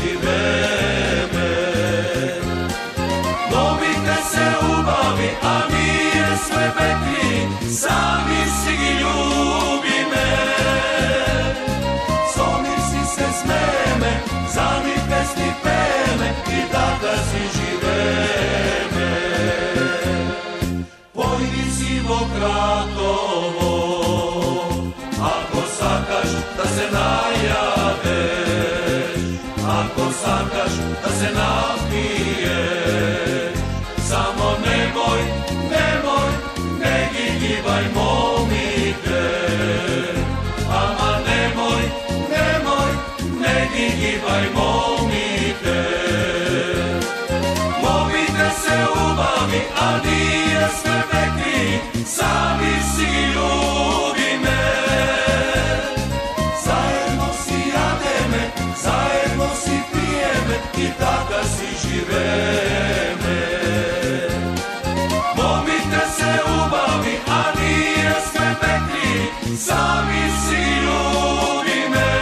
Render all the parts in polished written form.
živeme. Lovite se ubavi, a nije sve bekri, sami si gi ljubi me. Zoni si se smeme, zami pesni peme, i tada si živeme. Pojdi sivo kratovo, ako sakaš da se najaveš, ako sakaš da se napiješ, samo nemoj, nemoj, ne gigivaj momike. Ama nemoj, nemoj, ne gigivaj momike. Lovite se ubavi, a nije sve bekri, sami si ljubi me. Zajedno si jademe, zajedno si pijeme, i tada si živeme. Lovite se ubavi, a nije sve bekri, sami si ljubi me.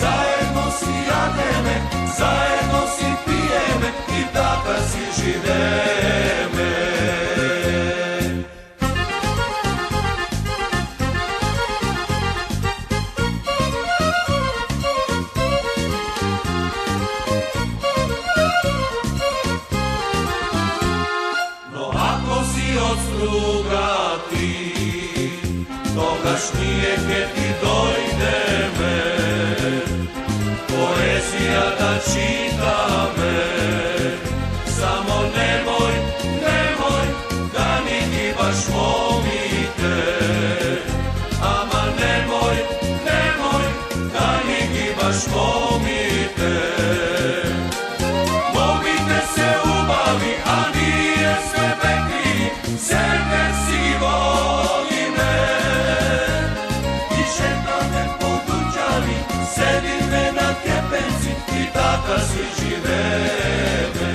Zajedno si jademe, zajedno si pijeme, i tada si živeme. No ako si od struga ti, togaš nije ke ti dojde me, poezija da čita me. Samo nemoj, nemoj, da mi gibaš momike. Ama nemoj, nemoj, da mi gibaš momike. Lovite se ubavi, a nije sve bekri, sebe si voli me. I šeta me po dućani, sedi me na kepenci, i tada si živeme.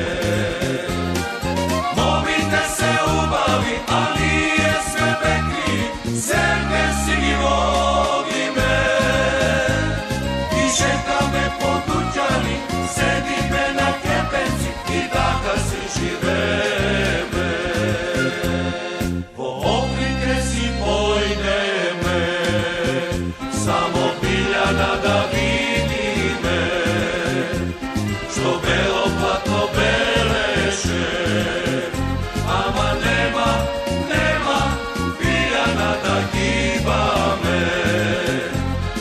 Lovite se ubavi, a nije sve bekri, sebe si voli me. I šeta me po dućani, sedi me na kepenci, i tada si živeme. Po oblike si pojde me, samo Biljana da vidi me, što belo platno beleše. Ama nema, nema Biljana da giba me.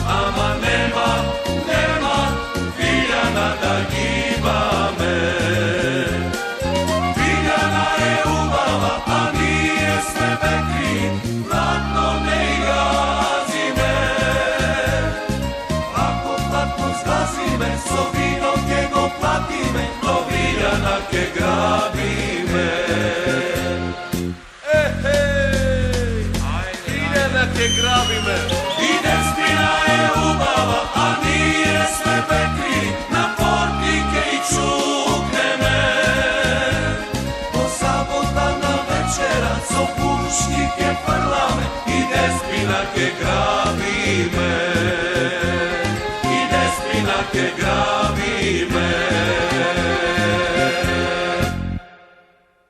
Ama nema, nema Biljana da giba me. Biljana je ubava, a nije sve bekri, platno ne gazi me. Ako platno zgazi me, so vino ke go plati me, no Biljana ke grabi me. Biljana ke grabi me. I Despina je ubava, a nije sve bekri, na portike i čukne me. Po sabotana večera, so pušnike parlame, i Despina ke grabi me.